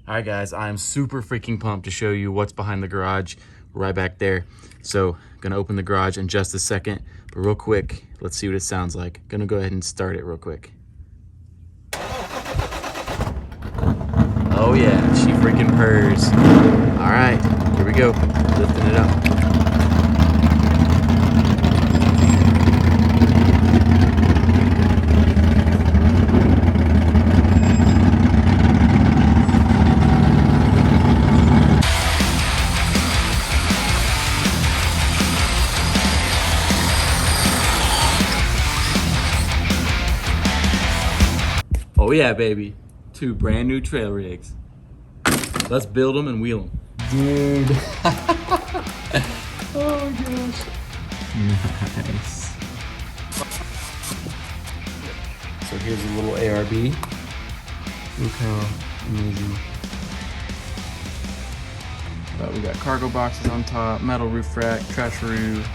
All right, guys, I'm super freaking pumped to show you what's behind the garage right back there. So gonna open the garage in just a second, but real quick, let's see what it sounds like. Gonna go ahead and start it real quick. Oh yeah, she freaking purrs. All right, here we go, lifting it up. Oh yeah, baby. 2 brand new trail rigs. Let's build them and wheel them. Dude. Oh gosh. Nice. So here's a little ARB. Look how amazing. But we got cargo boxes on top, metal roof rack, trash roof.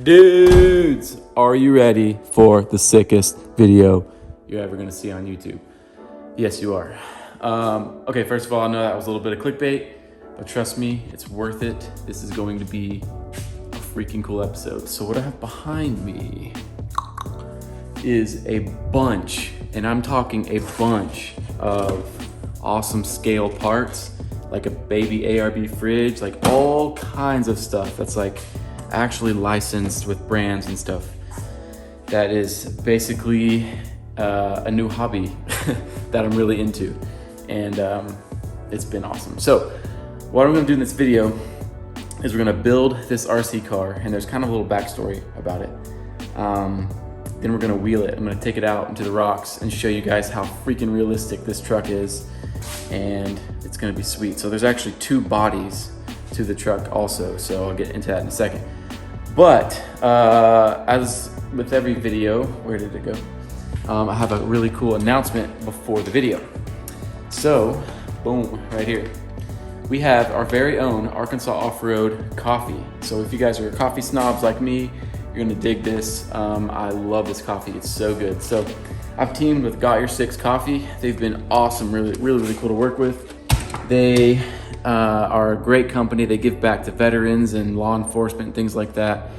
Dudes, are you ready for the sickest video you're ever gonna see on YouTube? Yes, you are. Okay, first of all, I know that was a little bit of clickbait, but trust me, it's worth it. This is going to be a freaking cool episode. So what I have behind me is a bunch, and I'm talking a bunch of awesome scale parts, like a baby ARB fridge, like all kinds of stuff that's like actually licensed with brands and stuff. That is basically a new hobby that I'm really into, and it's been awesome. So what I'm gonna do in this video is we're gonna build this RC car, and there's kind of a little backstory about it. Then we're gonna wheel it. I'm gonna take it out into the rocks and show you guys how freaking realistic this truck is, and it's gonna be sweet. So there's actually 2 bodies to the truck also, so I'll get into that in a second. But as with every video, where did it go? I have a really cool announcement before the video. So, boom, right here. We have our very own Arkansas Off-Road coffee. So if you guys are coffee snobs like me, you're gonna dig this. I love this coffee, it's so good. So I've teamed with Got Your Six Coffee. They've been awesome, really cool to work with. They are a great company. They give back to veterans and law enforcement and things like that.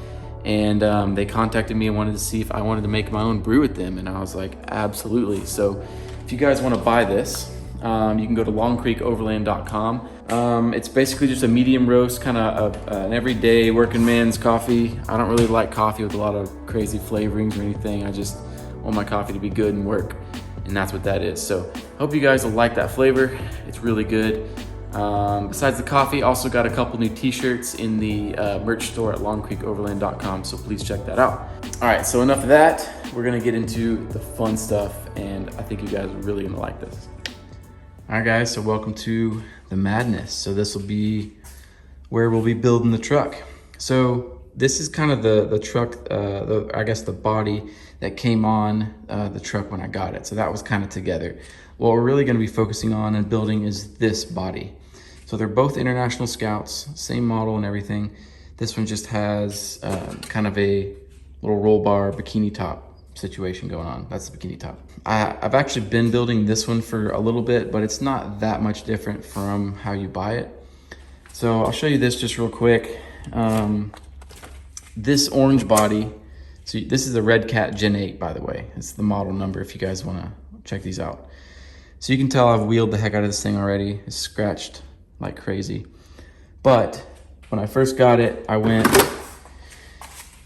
And they contacted me and wanted to see if I wanted to make my own brew with them. And I was like, absolutely. So if you guys want to buy this, you can go to longcreekoverland.com. It's basically just a medium roast, kind of an everyday working man's coffee. I don't really like coffee with a lot of crazy flavorings or anything. I just want my coffee to be good and work. And that's what that is. So hope you guys will like that flavor. It's really good. Besides the coffee, also got a couple new t-shirts in the merch store at longcreekoverland.com, so please check that out. All right, so enough of that. We're gonna get into the fun stuff, and I think you guys are really gonna like this. All right, guys, so welcome to the madness. So this will be where we'll be building the truck. So this is kind of the truck, I guess the body that came on the truck when I got it. So that was kind of together. What we're really gonna be focusing on and building is this body. So they're both International Scouts, same model and everything. This one just has kind of a little roll bar bikini top situation going on. That's the bikini top. I've actually been building this one for a little bit, but it's not that much different from how you buy it. So I'll show you this just real quick. This orange body, so this is a Redcat Gen 8, by the way. It's the model number if you guys wanna check these out. So you can tell I've wheeled the heck out of this thing already. It's scratched like crazy. But when I first got it, I went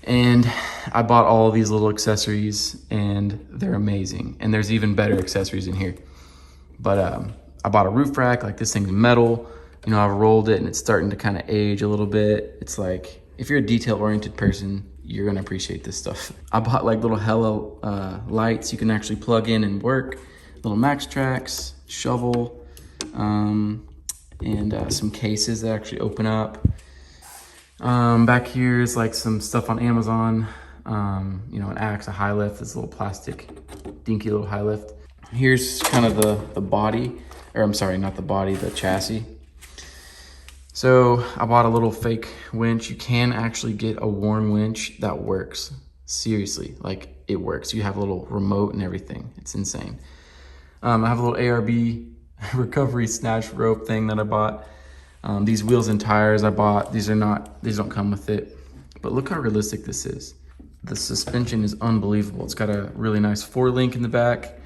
and I bought all of these little accessories, and they're amazing. And there's even better accessories in here. But I bought a roof rack. Like, this thing's metal. You know, I've rolled it and it's starting to kind of age a little bit. It's like, if you're a detail-oriented person, you're gonna appreciate this stuff. I bought like little hella lights you can actually plug in and work. Little max tracks, shovel, and some cases that actually open up. Back here is like some stuff on Amazon. You know, an axe, a high lift, this little plastic, dinky little high lift. Here's kind of the body, or I'm sorry, not the body, the chassis. So I bought a little fake winch. You can actually get a worn winch that works. Seriously, like it works. You have a little remote and everything. It's insane. I have a little ARB recovery snatch rope thing that I bought. These wheels and tires I bought, these don't come with it. But look how realistic this is. The suspension is unbelievable. It's got a really nice 4-link in the back.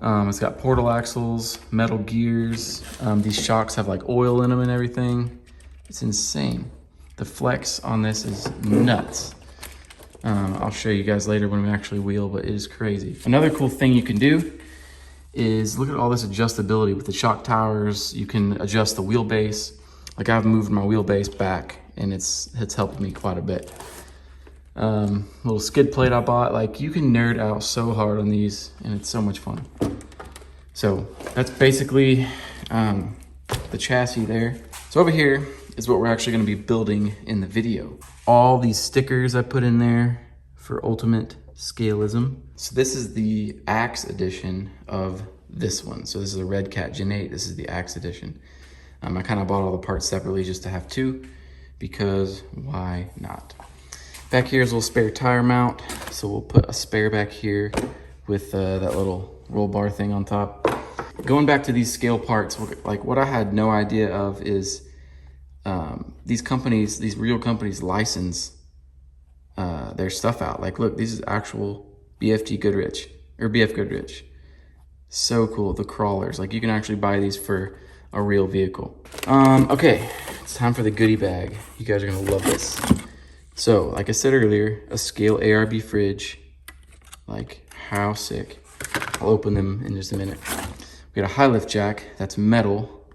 It's got portal axles, metal gears. These shocks have like oil in them and everything. It's insane. The flex on this is nuts. I'll show you guys later when we actually wheel, but it is crazy. Another cool thing you can do is look at all this adjustability with the shock towers. You can adjust the wheelbase. Like I've moved my wheelbase back and it's helped me quite a bit. Little skid plate I bought. Like you can nerd out so hard on these and it's so much fun. So that's basically the chassis there. So over here is what we're actually going to be building in the video. All these stickers I put in there for ultimate scaleism. So this is the Axe edition of this one. So this is a Redcat Gen 8. This is the Axe edition. I kind of bought all the parts separately just to have two, because why not? Back here is a little spare tire mount. So we'll put a spare back here with that little roll bar thing on top. Going back to these scale parts, like what I had no idea of is these companies, these real companies license their stuff out. Like look, this is actual BFG Goodrich, or BF Goodrich. So cool, the crawlers. Like you can actually buy these for a real vehicle. Okay, it's time for the goodie bag. You guys are gonna love this. So, like I said earlier, a scale ARB fridge. Like, how sick. I'll open them in just a minute. We got a high lift jack that's metal,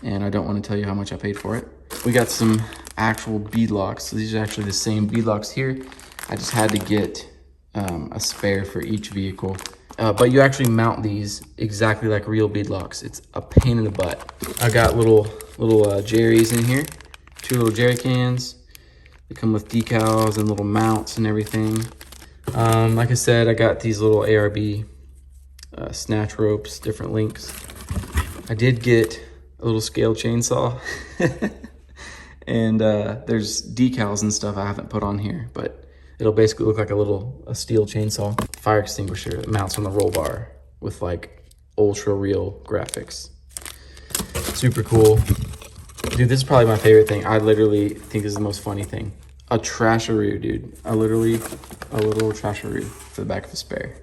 and I don't want to tell you how much I paid for it. We got some actual bead locks. So these are actually the same bead locks here. I just had to get a spare for each vehicle. But you actually mount these exactly like real bead locks. It's a pain in the butt. I got little jerrys in here, 2 little jerry cans. They come with decals and little mounts and everything. Like I said, I got these little ARB snatch ropes, different links. I did get a little scale chainsaw. And there's decals and stuff I haven't put on here, but it'll basically look like a steel chainsaw. Fire extinguisher that mounts on the roll bar with like ultra real graphics. Super cool. Dude, this is probably my favorite thing. I literally think this is the most funny thing. A trasharoo, dude. A little trasharoo for the back of a spare.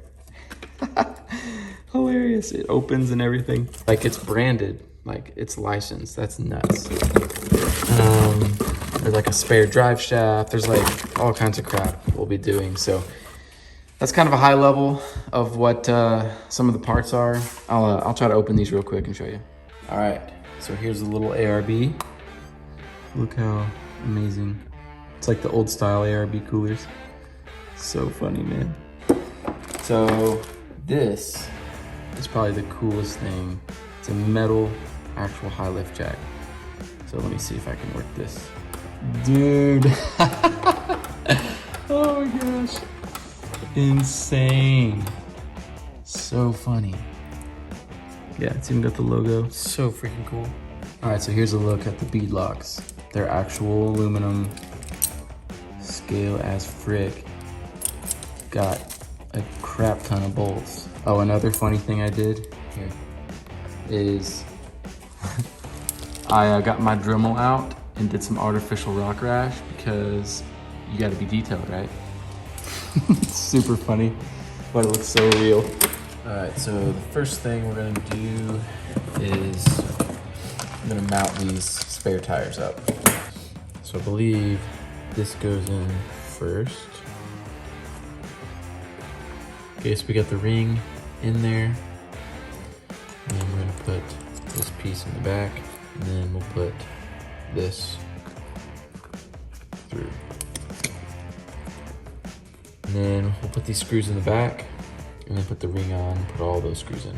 Hilarious. It opens and everything. Like it's branded, like it's licensed. That's nuts. There's like a spare drive shaft. There's like all kinds of crap we'll be doing. So that's kind of a high level of what some of the parts are. I'll try to open these real quick and show you. All right, so here's a little ARB. Look how amazing. It's like the old style ARB coolers. So funny, man. So this is probably the coolest thing. It's a metal actual high lift jack. So let me see if I can work this. Dude. Oh my gosh. Insane. So funny. Yeah, it's even got the logo. So freaking cool. All right, so here's a look at the bead locks. They're actual aluminum, scale as frick. Got a crap ton of bolts. Oh, another funny thing I did here is I got my Dremel out and did some artificial rock rash because you gotta be detailed, right? It's super funny, but it looks so real. All right, so the first thing we're gonna do is I'm gonna mount these spare tires up. So I believe this goes in first. Okay, so we got the ring in there. And then we're gonna put this piece in the back, and then we'll put this through. And then we'll put these screws in the back, and then put the ring on and put all those screws in.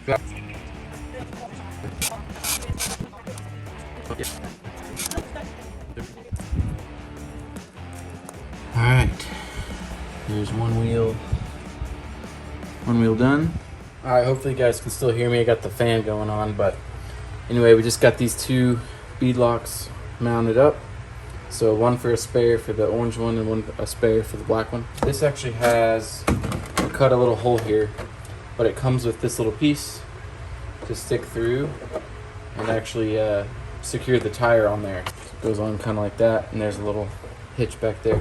All right, here's one wheel done. All right, hopefully you guys can still hear me. I got the fan going on, but anyway, we just got these two bead locks mounted up. So one for a spare for the orange one and a spare for the black one. This actually has, I cut a little hole here, but it comes with this little piece to stick through and actually secure the tire on there. So it goes on kind of like that, and there's a little hitch back there.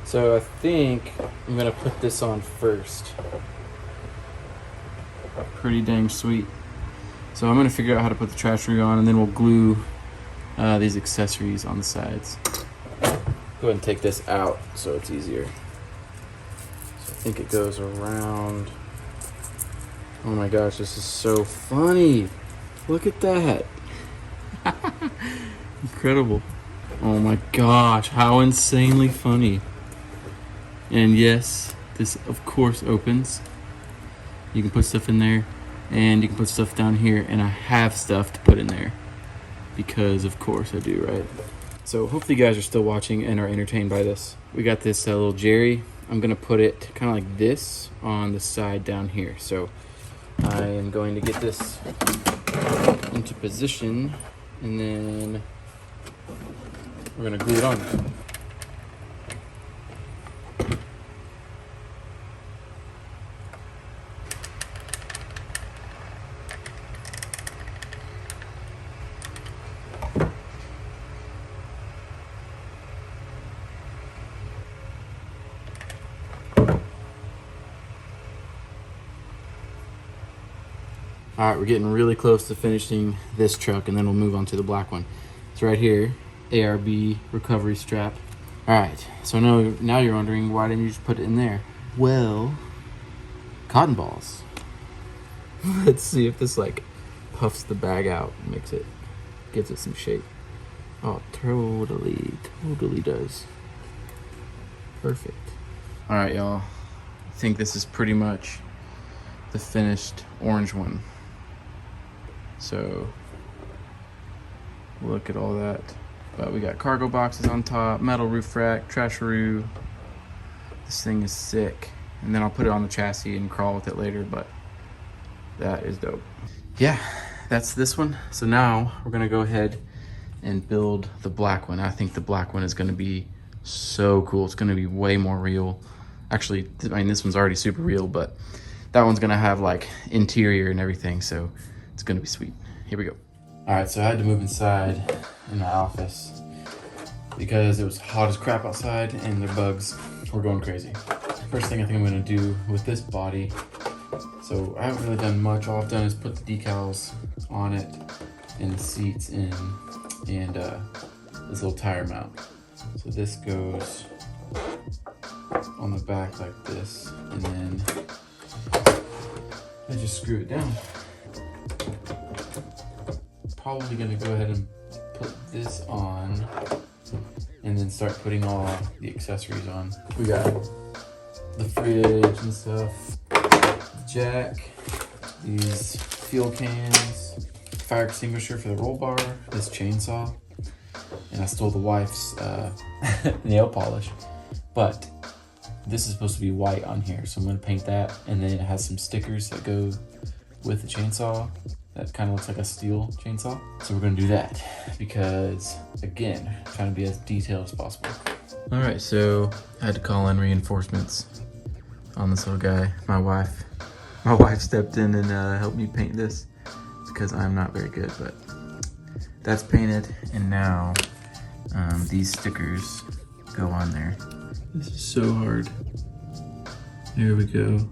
So I think I'm gonna put this on first. Pretty dang sweet. So I'm gonna figure out how to put the trash reel on, and then we'll glue these accessories on the sides. Go ahead and take this out so it's easier. So I think it goes around. Oh my gosh, this is so funny. Look at that. Incredible. Oh my gosh, how insanely funny. And yes, this of course opens. You can put stuff in there, and you can put stuff down here, and I have stuff to put in there because of course I do, right? So hopefully you guys are still watching and are entertained by this. We got this little Jerry. I'm gonna put it kind of like this on the side down here. So I am going to get this into position, and then we're gonna glue it on. All right, we're getting really close to finishing this truck, and then we'll move on to the black one. It's right here, ARB recovery strap. All right, so now you're wondering, why didn't you just put it in there? Well, cotton balls. Let's see if this like puffs the bag out, gives it some shape. Oh, totally does. Perfect. All right, y'all. I think this is pretty much the finished orange one. So look at all that. But we got cargo boxes on top, metal roof rack, trasharoo. This thing is sick. And then I'll put it on the chassis and crawl with it later, but that is dope. Yeah, that's this one. So now we're gonna go ahead and build the black one. I think the black one is gonna be so cool. It's gonna be way more real. Actually, I mean, this one's already super real, but that one's gonna have like interior and everything, so it's gonna be sweet. Here we go. All right, so I had to move inside in my office because it was hot as crap outside and the bugs were going crazy. First thing I think I'm gonna do with this body, so I haven't really done much. All I've done is put the decals on it and the seats in, and this little tire mount. So this goes on the back like this, and then I just screw it down. Probably gonna go ahead and put this on and then start putting all the accessories on. We got the fridge and stuff, the jack, these fuel cans, fire extinguisher for the roll bar, this chainsaw, and I stole the wife's nail polish, but this is supposed to be white on here, so I'm gonna paint that, and then it has some stickers that go with the chainsaw that kind of looks like a steel chainsaw. So we're gonna do that because, again, trying to be as detailed as possible. All right, so I had to call in reinforcements on this little guy. My wife stepped in and helped me paint this because I'm not very good, but that's painted, and now these stickers go on there. This is so hard. There we go.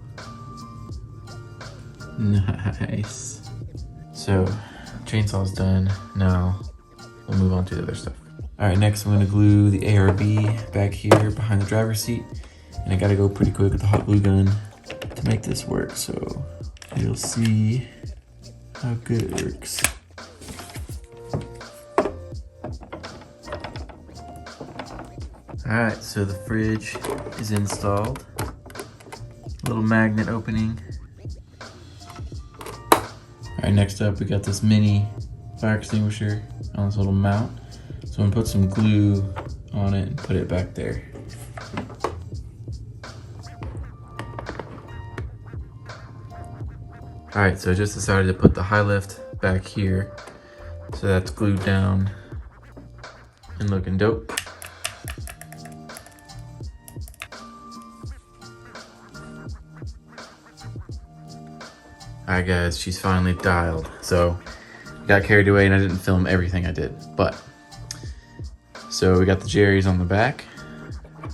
Nice. So, chainsaw's done. Now, we'll move on to the other stuff. All right, next I'm gonna glue the ARB back here behind the driver's seat. And I gotta go pretty quick with the hot glue gun to make this work. So, you'll see how good it works. All right, so the fridge is installed. Little magnet opening. right, next up we got this mini fire extinguisher on this little mount. So I'm gonna put some glue on it and put it back there. All right, so I just decided to put the high lift back here. So that's glued down and looking dope. All right guys, she's finally dialed. So got carried away and I didn't film everything I did, but. So we got the Jerry's on the back.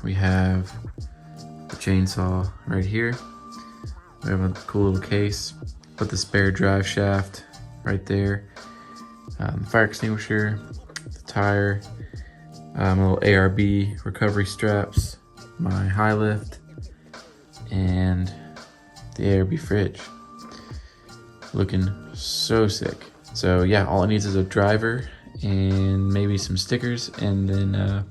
We have the chainsaw right here. We have a cool little case. Put the spare drive shaft right there. Fire extinguisher, the tire, a little ARB recovery straps, my high lift, and the ARB fridge. Looking so sick. So yeah, all it needs is a driver and maybe some stickers, and then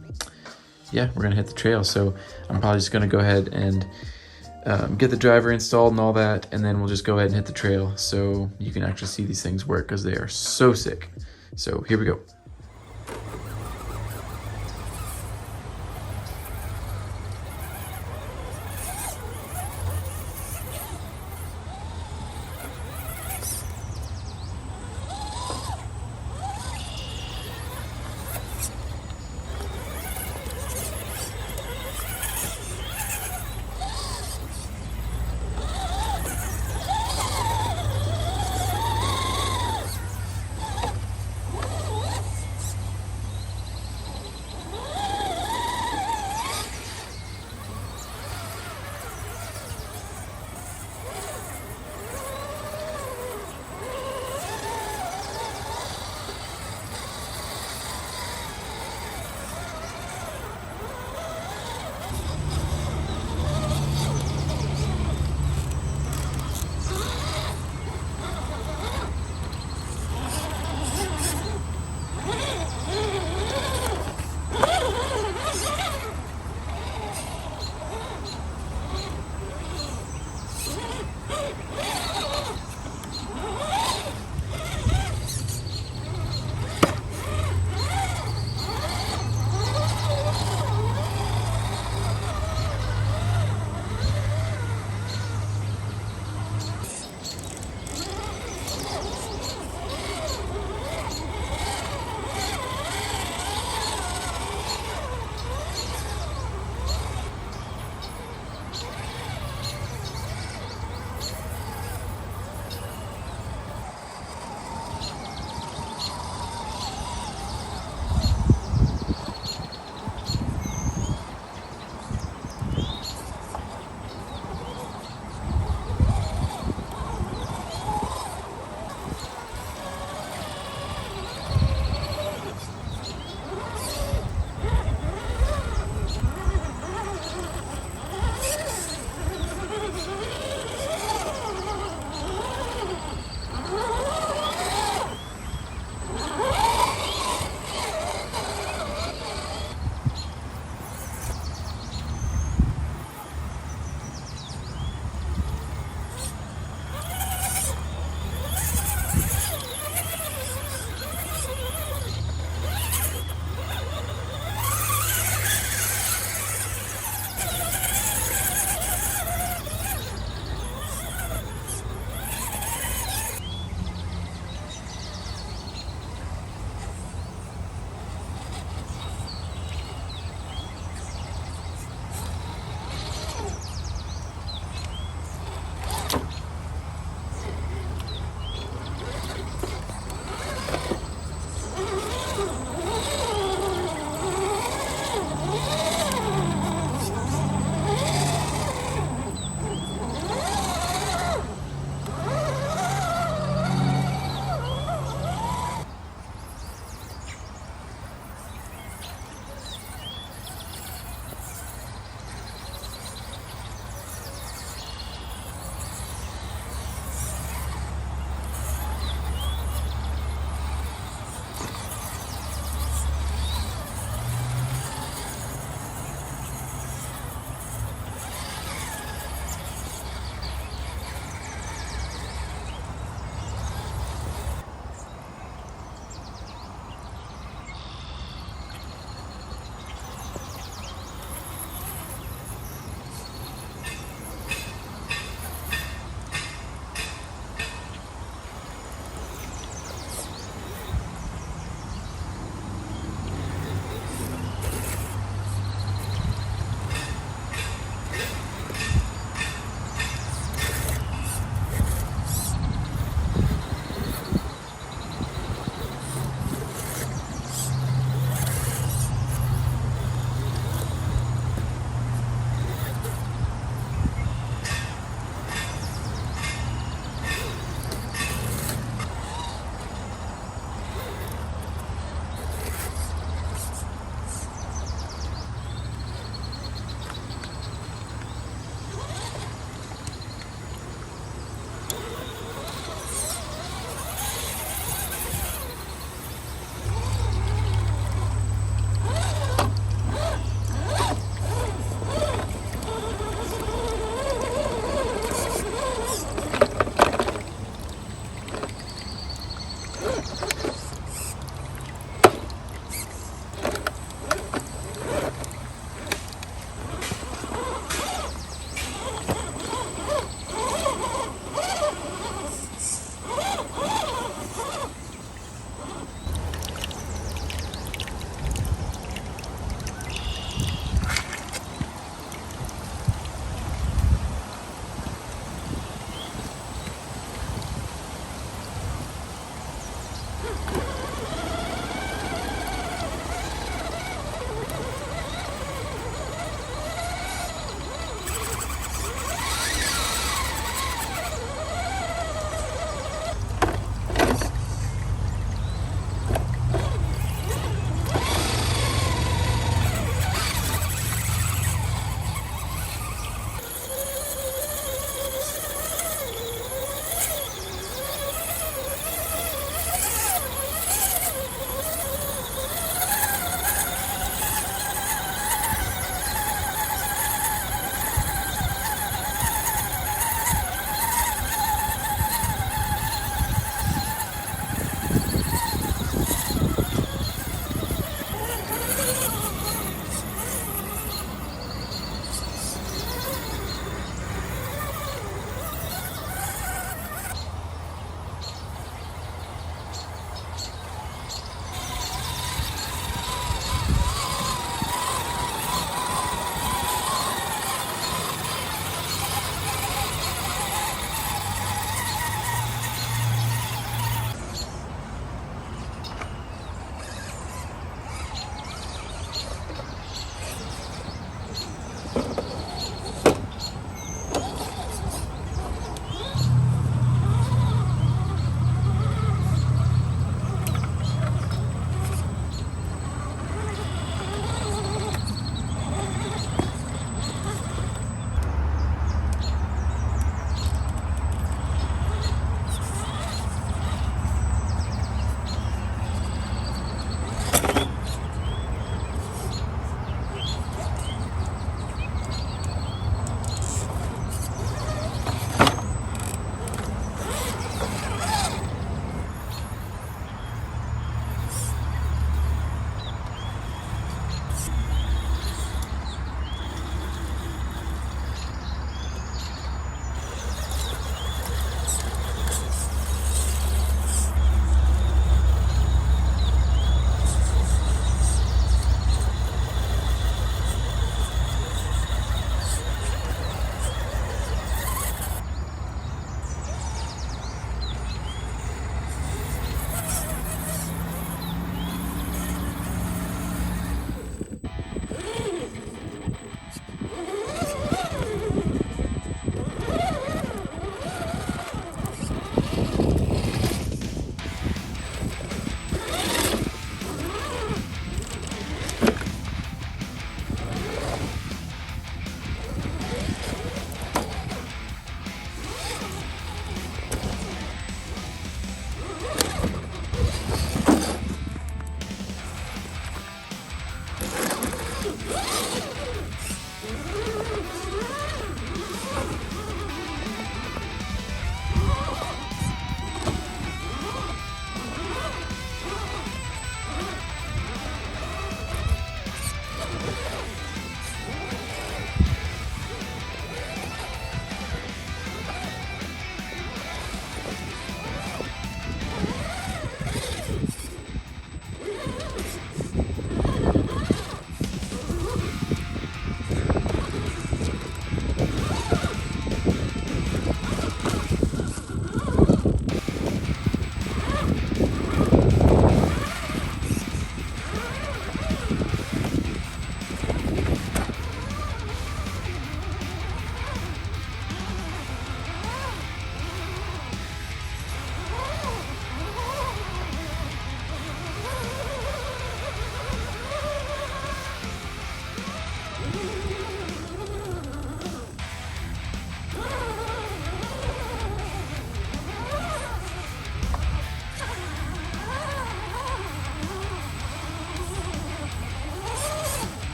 yeah, we're gonna hit the trail. So I'm probably just gonna go ahead and get the driver installed and all that, and then we'll just go ahead and hit the trail so you can actually see these things work, because they are so sick. So here we go.